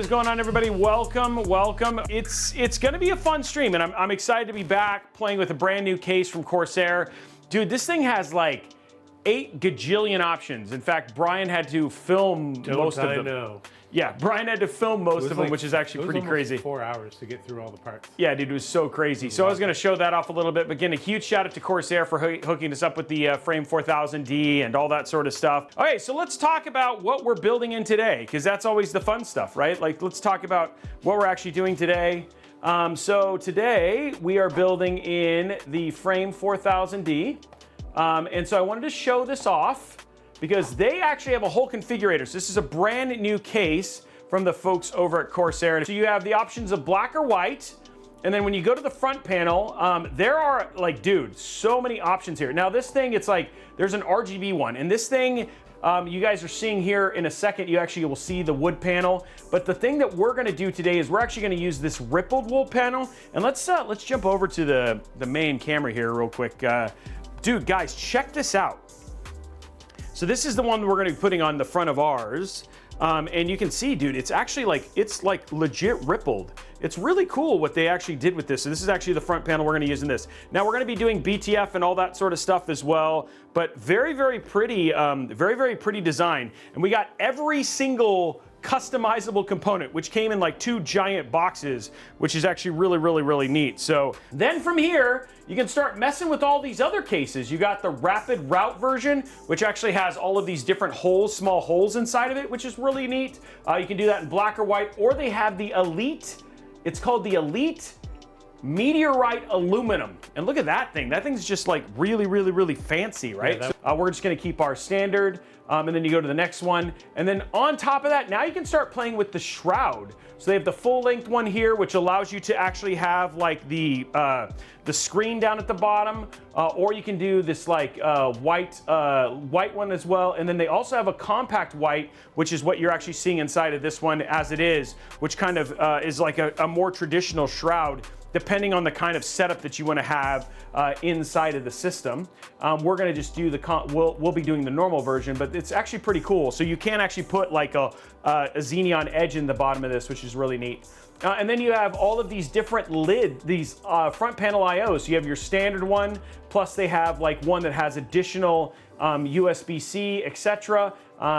is going on, everybody? Welcome. It's going to be a fun stream, and I'm excited to be back playing with a brand new case from Corsair. Dude, this thing has like 8 gajillion options. In fact, Brian had to film most of them. Know. Yeah, Brian had to film most of them, which is actually pretty crazy. 4 hours to get through all the parts. Yeah, dude, it was so crazy. So I was going to show that off a little bit. But again, a huge shout out to Corsair for hooking us up with the Frame 4000D and all that sort of stuff. Okay, so let's talk about what we're building in today, because that's always the fun stuff, right? Like, let's talk about what we're actually doing today. So today we are building in the Frame 4000D. And so I wanted to show this off because they actually have a whole configurator. So this is a brand new case from the folks over at Corsair. So you have the options of black or white. And then when you go to the front panel, there are like, dude, so many options here. Now this thing, it's like, there's an RGB one. And this thing, you guys are seeing here in a second, you actually will see the wood panel. But the thing that we're gonna do today is we're actually gonna use this rippled wool panel. And let's jump over to the main camera here real quick. Dude, guys, check this out. So this is the one we're gonna be putting on the front of ours. And you can see, dude, it's actually like, it's like legit rippled. It's really cool what they actually did with this. So this is actually the front panel we're gonna use in this. Now we're gonna be doing BTF and all that sort of stuff as well, but very, very pretty, very pretty design. And we got every single customizable component, which came in like 2 giant boxes, which is actually really neat. So then from here, you can start messing with all these other cases. You got the rapid route version, which actually has all of these different holes, small holes inside of it, which is really neat. You can do that in black or white, or they have the Elite. It's called the Elite Meteorite Aluminum. And look at that thing. That thing's just like really fancy, right? Yeah, so, we're just gonna keep our standard. And then you go to the next one. And then on top of that, now you can start playing with the shroud. So they have the full length one here, which allows you to actually have like the screen down at the bottom, or you can do this like white one as well. And then they also have a compact white, which is what you're actually seeing inside of this one as it is, which kind of is like a more traditional shroud, depending on the kind of setup that you want to have inside of the system. We're going to just do we'll be doing the normal version, but it's actually pretty cool. So you can actually put like a Xenon edge in the bottom of this, which is really neat. And then you have all of these different these front panel IOs. So you have your standard one, plus they have like one that has additional USB-C, etc.,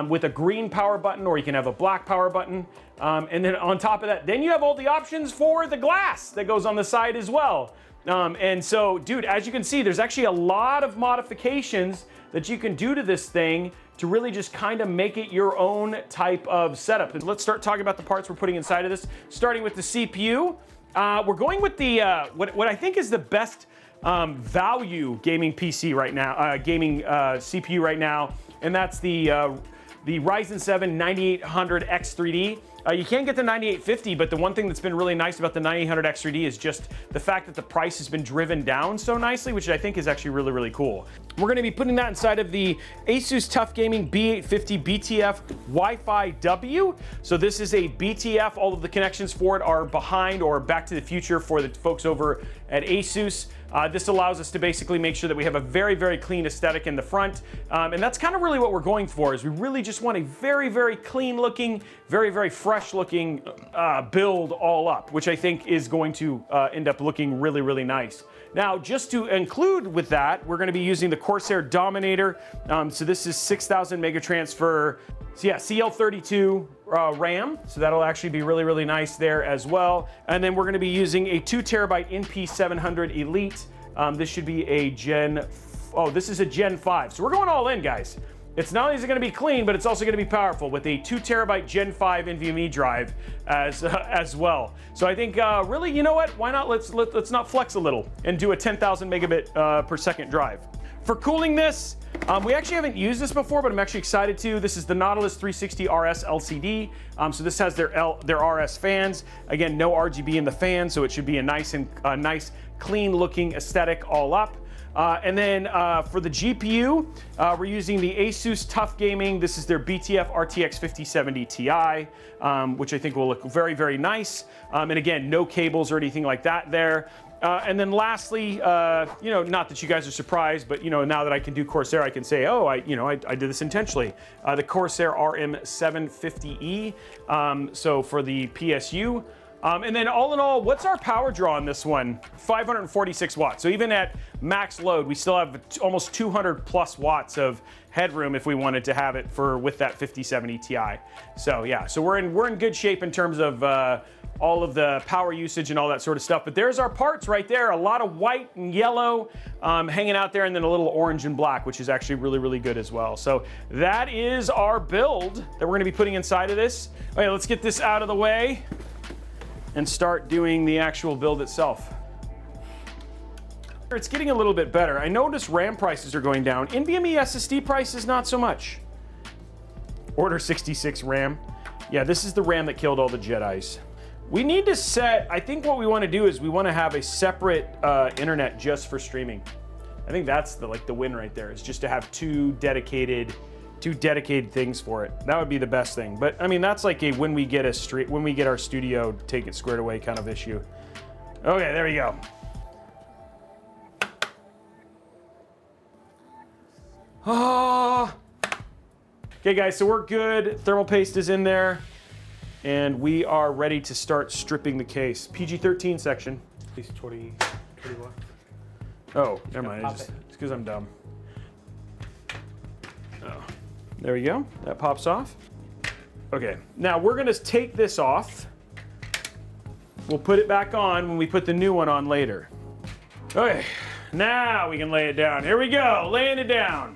with a green power button, or you can have a black power button. And then on top of that, then you have all the options for the glass that goes on the side as well. And so, dude, as you can see, there's actually a lot of modifications that you can do to this thing to really just kind of make it your own type of setup. And let's start talking about the parts we're putting inside of this, starting with the CPU. We're going with the, what I think is the best value gaming PC right now, gaming CPU right now, and that's the Ryzen 7 9800X3D. You can get the 9850, but the one thing that's been really nice about the 9800X3D is just the fact that the price has been driven down so nicely, which I think is actually really cool. We're gonna be putting that inside of the ASUS TUF GAMING B850 BTF Wi-Fi W. So this is a BTF, all of the connections for it are behind or back to the future for the folks over at ASUS. This allows us to basically make sure that we have a very clean aesthetic in the front. And that's kind of really what we're going for, is we really just want a very clean looking, very fresh looking build all up, which I think is going to end up looking really nice. Now, just to include with that, we're going to be using the Corsair Dominator. So this is 6,000 mega transfer. So yeah, CL32 RAM, so that'll actually be really nice there as well. And then we're gonna be using a 2 terabyte NP700 Elite. This should be a this is a Gen 5. So we're going all in, guys. It's not only is it gonna be clean, but it's also gonna be powerful with a 2 terabyte Gen 5 NVMe drive as well. So I think really, you know what? Why not let's not flex a little and do a 10,000 megabit per second drive. For cooling this, we actually haven't used this before, but I'm actually excited to. This is the Nautilus 360 RS LCD. So this has their RS fans. Again, no RGB in the fan, so it should be a nice clean looking aesthetic all up. And then for the GPU, we're using the ASUS TUF Gaming. This is their BTF RTX 5070 Ti, which I think will look very nice. And again, no cables or anything like that there. And then lastly, you know, not that you guys are surprised, but you know, now that I can do Corsair, I can say, oh, I did this intentionally. The Corsair RM750E, so for the PSU. And then all in all, what's our power draw on this one? 546 watts. So even at max load, we still have almost 200 plus watts of headroom if we wanted to have it with that 5070 Ti. So yeah, so we're in good shape in terms of all of the power usage and all that sort of stuff. But there's our parts right there. A lot of white and yellow hanging out there, and then a little orange and black, which is actually really, really good as well. So that is our build that we're gonna be putting inside of this. Okay, let's get this out of the way and start doing the actual build itself. It's getting a little bit better. I noticed RAM prices are going down. NVMe SSD prices, not so much. Order 66 RAM. Yeah, this is the RAM that killed all the Jedis. We need to set, I think what we want to do is we want to have a separate internet just for streaming. I think that's the win right there, is just to have two dedicated things for it. That would be the best thing. But I mean, that's like a when we get our studio take it squared away kind of issue. Okay, there we go. Okay guys, so we're good. Thermal paste is in there. And we are ready to start stripping the case. PG-13 section. At least 20 watts. Oh, never mind. It's because I'm dumb. Oh, there we go. That pops off. Okay, now we're gonna take this off. We'll put it back on when we put the new one on later. Okay, now we can lay it down. Here we go, laying it down.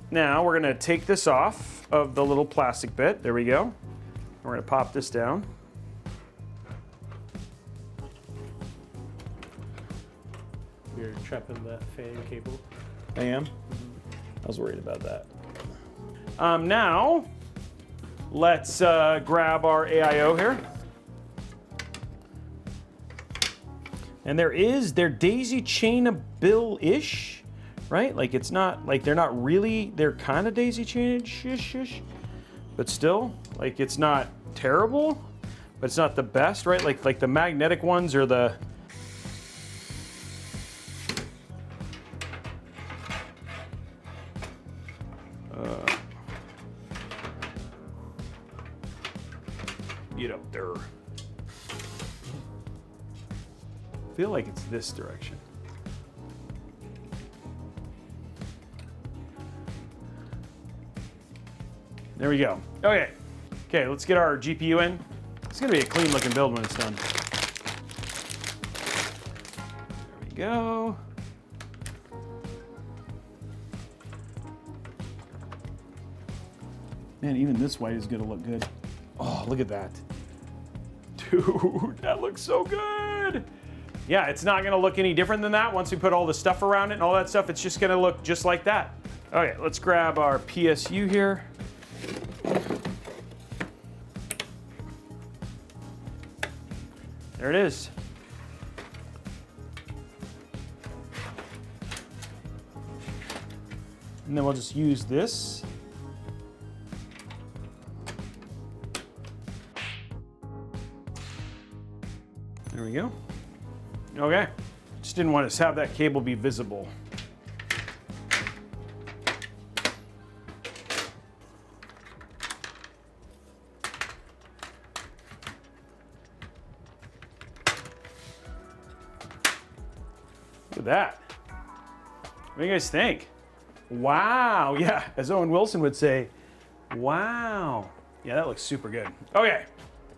Now we're gonna take this off of the little plastic bit. There we go. We're gonna pop this down. You're trapping that fan cable. I am? I was worried about that. Now, let's grab our AIO here. And they're daisy chainable-ish. Right? Like it's not, like they're not really, they're kind of daisy chained-ish, but still, like it's not terrible, but it's not the best, right? Like the magnetic ones are the, get up there. I feel like it's this direction. There we go. Okay. Okay, let's get our GPU in. It's gonna be a clean looking build when it's done. There we go. Man, even this white is gonna look good. Oh, look at that. Dude, that looks so good. Yeah, it's not gonna look any different than that once we put all the stuff around it and all that stuff. It's just gonna look just like that. Okay, let's grab our PSU here. There it is. And then we'll just use this. There we go. Okay. Just didn't want to have that cable be visible. Look at that. What do you guys think? Wow, yeah, as Owen Wilson would say, wow. Yeah, that looks super good. Okay,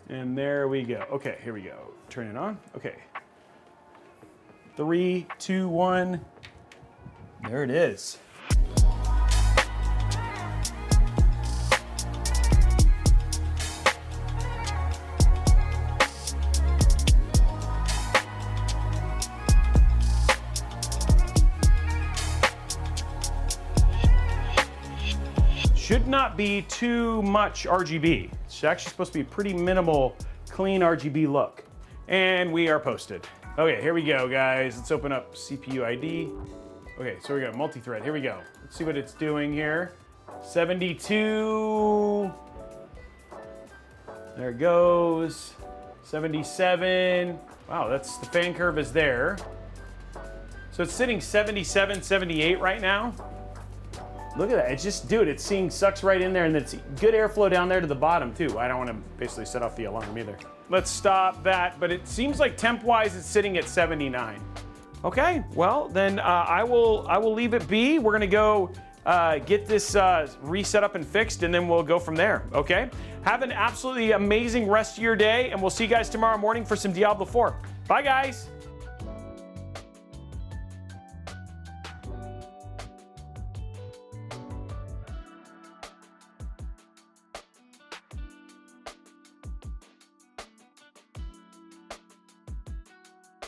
and there we go. Okay, here we go. Turn it on, okay. 3, 2, 1, there it is. Should not be too much RGB. It's actually supposed to be a pretty minimal, clean RGB look. And we are posted. Okay, here we go, guys. Let's open up CPU ID. Okay, so we got multi-thread. Here we go. Let's see what it's doing here. 72. There it goes. 77. Wow, that's the fan curve is there. So it's sitting 77, 78 right now. Look at that. It's just, dude, it's seeing sucks right in there, and it's good airflow down there to the bottom too. I don't want to basically set off the alarm either. Let's stop that, but it seems like temp-wise it's sitting at 79. Okay, well then I will leave it be. We're gonna go get this reset up and fixed, and then we'll go from there. Okay. Have an absolutely amazing rest of your day, and we'll see you guys tomorrow morning for some Diablo 4. Bye, guys.